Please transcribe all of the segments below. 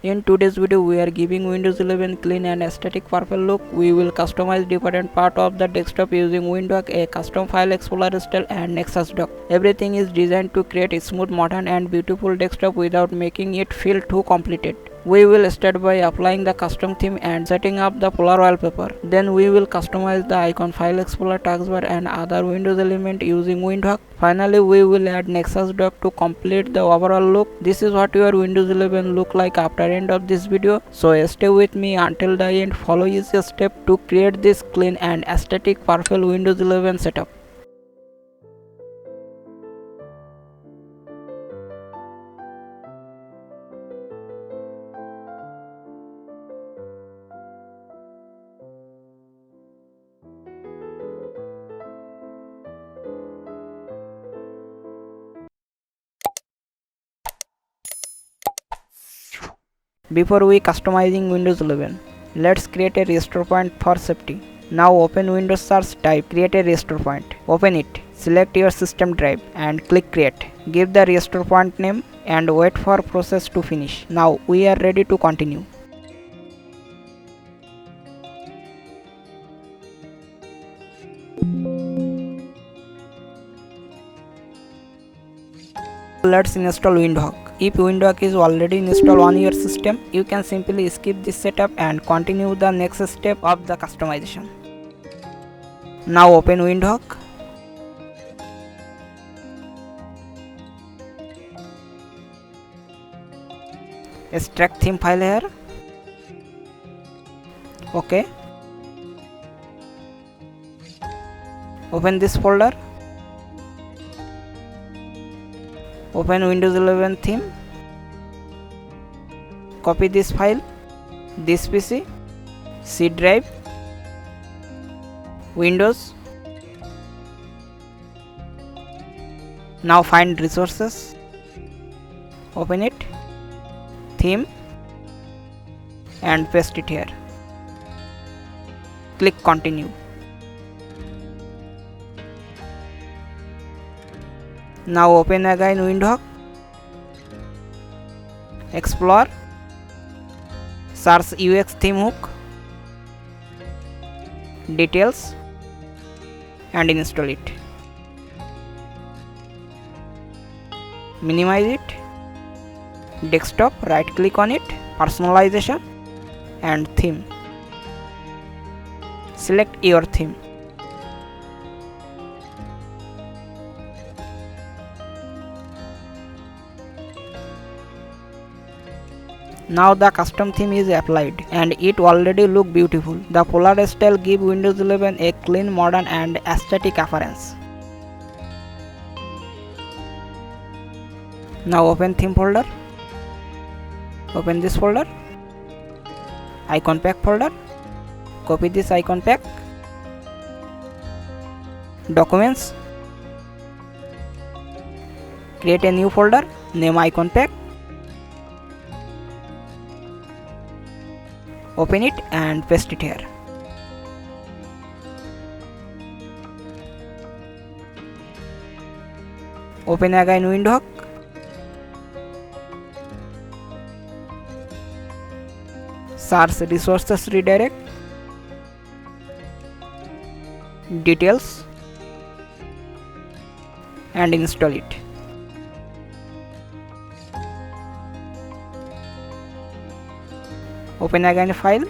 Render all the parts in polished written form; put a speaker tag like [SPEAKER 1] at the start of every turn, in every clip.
[SPEAKER 1] In today's video, we are giving Windows 11 clean and aesthetic purple look. We will customize different part of the desktop using Windhawk, a custom file explorer style and Nexus Dock. Everything is designed to create a smooth, modern and beautiful desktop without making it feel too complicated. We will start by applying the custom theme and setting up the polar wallpaper. Then we will customize the icon, file explorer, taskbar and other Windows element using Windhawk. Finally, we will add Nexus Dock to complete the overall look. This is what your Windows 11 look like after end of this video. So stay with me until the end. Follow each step to create this clean and aesthetic purple Windows 11 setup. Before we customizing Windows 11, let's create a restore point for safety. Now open Windows search, type create a restore point. Open it, select your system drive and click create. Give the restore point name and wait for process to finish. Now we are ready to continue. Let's install Windhawk. If Windhawk is already installed on your system, you can simply skip this setup and continue the next step of the customization. Now open Windhawk. Extract theme file here. OK. Open this folder. Open Windows 11 theme. Copy this file, this PC, C drive, Windows. Now find resources. Open it, theme, and paste it here. Click continue. Now open again Windhawk, explore, search UX theme hook, details and install it. Minimize it, desktop, right click on it, personalization and theme. Select your theme. Now the custom theme is applied and it already look beautiful. The polar style give Windows 11 a clean, modern and aesthetic appearance. Now open theme folder. Open this folder. Icon pack folder. Copy this icon pack. Documents. Create a new folder. Name icon pack. Open it and paste it here. Open again Windhawk. Search resources redirect, details and install it. Open again file,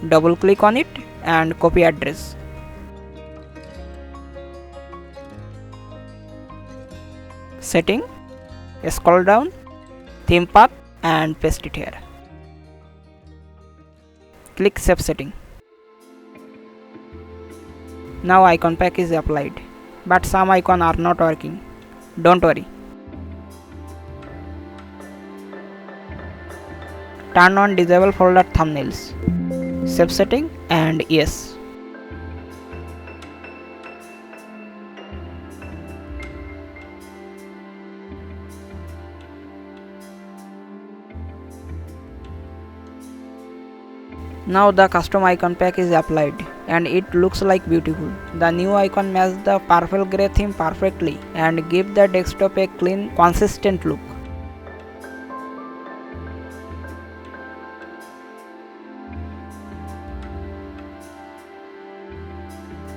[SPEAKER 1] double click on it and copy address. Setting, scroll down, theme path and paste it here. Click save setting. Now icon pack is applied, but some icons are not working. Don't worry. Turn on disable folder thumbnails. Save setting and yes. Now the custom icon pack is applied and it looks like beautiful. The new icon matches the purple grey theme perfectly and give the desktop a clean, consistent look.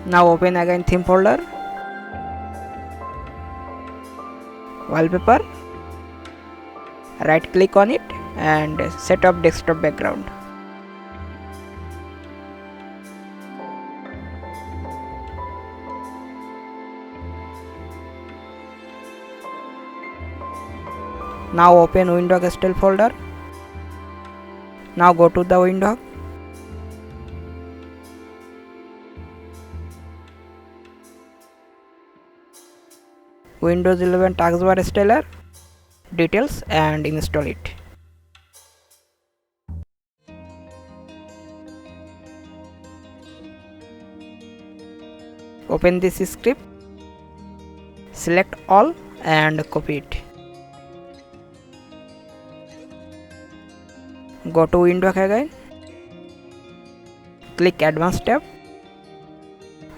[SPEAKER 1] Now open again theme folder, wallpaper, right click on it and set up desktop background. Now open Windhawk Install folder. Now go to the Windhawk. Windows 11 Taskbar Installer, details and install it. Open this script, select all and copy it. Go to Windhawk again, click Advanced tab,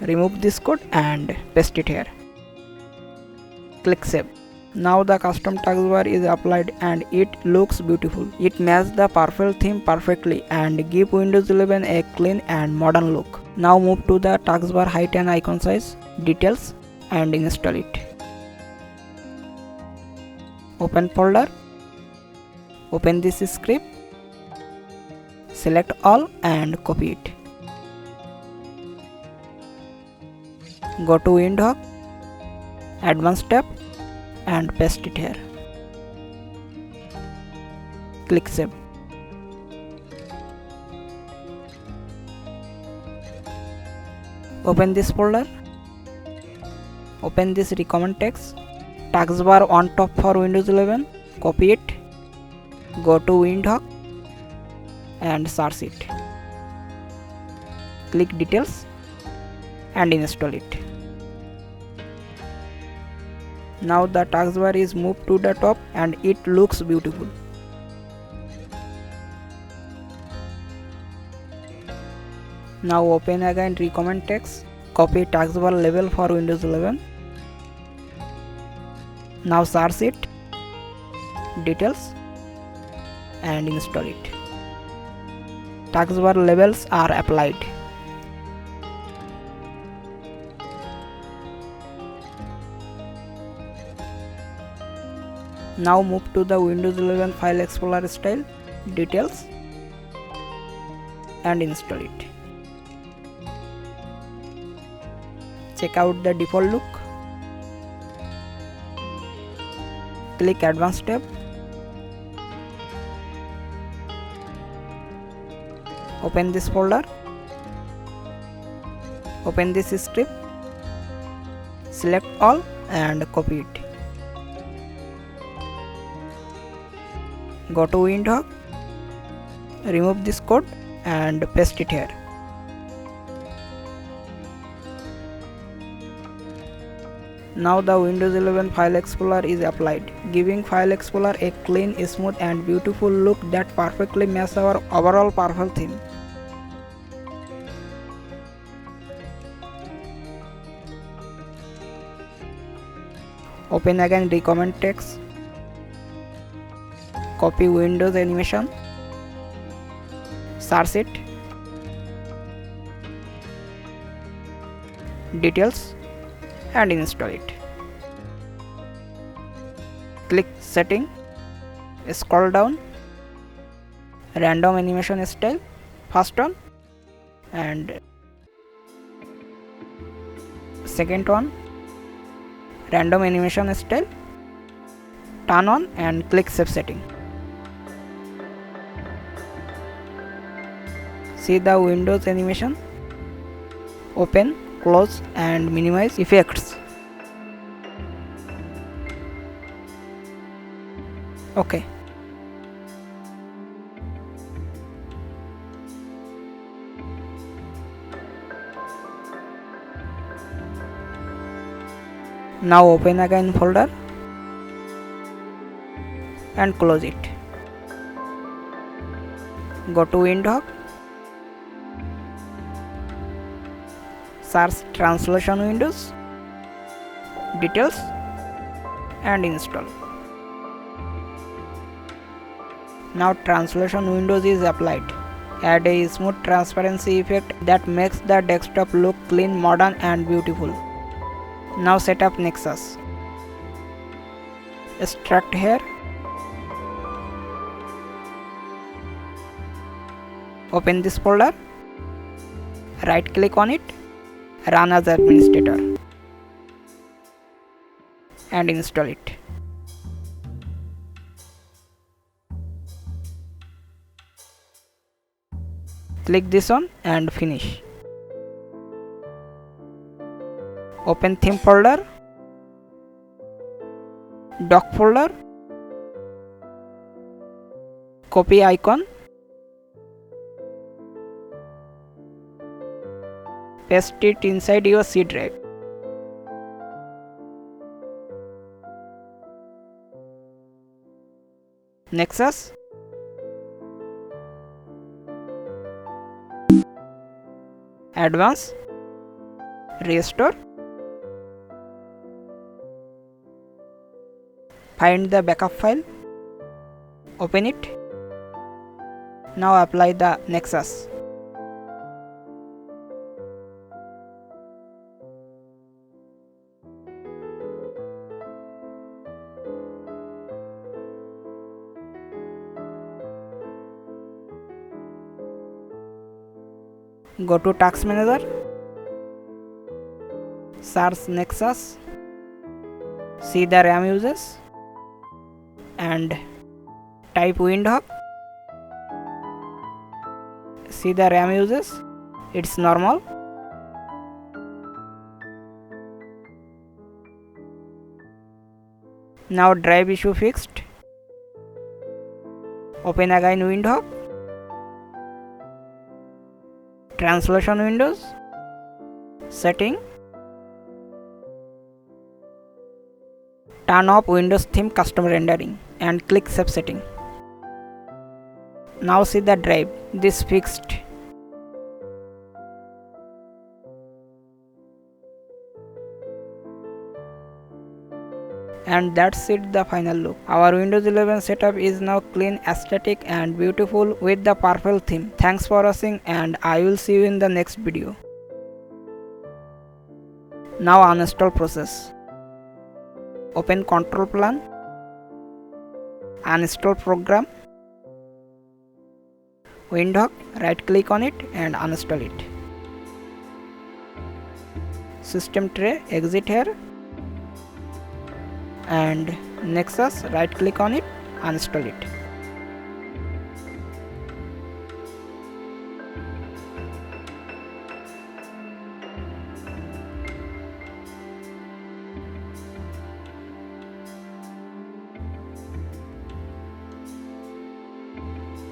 [SPEAKER 1] remove this code and paste it here. Click Save. Now the custom taskbar is applied and it looks beautiful. It matches the purple theme perfectly and give Windows 11 a clean and modern look. Now move to the taskbar height and icon size, details and install it. Open folder, open this script, select all and copy it. Go to Windhawk, Advanced tab and paste it here. Click Save. Open this folder, open this recommend text, taskbar on top for Windows 11, copy it, go to Windhawk and search it. Click details and install it. Now the taskbar is moved to the top and it looks beautiful. Now open again recommend text, copy taskbar label for Windows 11. Now search it, details and install it. Taskbar labels are applied. Now move to the Windows 11 File Explorer style, details and install it. Check out the default look. Click Advanced tab. Open this folder. Open this script. Select all and copy it. Go to Windhawk, remove this code and paste it here. Now the Windows 11 File Explorer is applied, giving File Explorer a clean, smooth and beautiful look that perfectly matches our overall purple theme. Open again recommend text, copy Windows animation, search it, details and install it. Click setting, scroll down, random animation style, first one and second one, random animation style, turn on and click save setting. See the Windows animation, open, close and minimize effects. OK. Now open again folder and close it. Go to Windhawk, search translation windows, details and install. Now translation windows is applied. add a smooth transparency effect that makes the desktop look clean, modern and beautiful. Now set up Nexus. Extract here. Open this folder. Right click on it. Run as administrator. And install it. Click this on and finish. Open theme folder, dock folder, copy icon, paste it inside your C drive. Nexus, Advance, Restore, find the backup file, open it. Now apply the Nexus. Go to Task Manager, search Nexus, see the RAM uses and type Windhawk. See the RAM uses, it's normal. Now drive issue fixed. Open again Windhawk. Translation windows, setting, turn off Windows theme custom rendering and click save setting. Now see the drive, this fixed. And that's it, the final look. Our Windows 11 setup is now clean, aesthetic and beautiful with the purple theme. Thanks for watching and I will see you in the next video. Now uninstall process. Open control plan, uninstall program, Windhawk, right click on it and uninstall it. System tray, exit here. And Nexus, right click on it, uninstall it.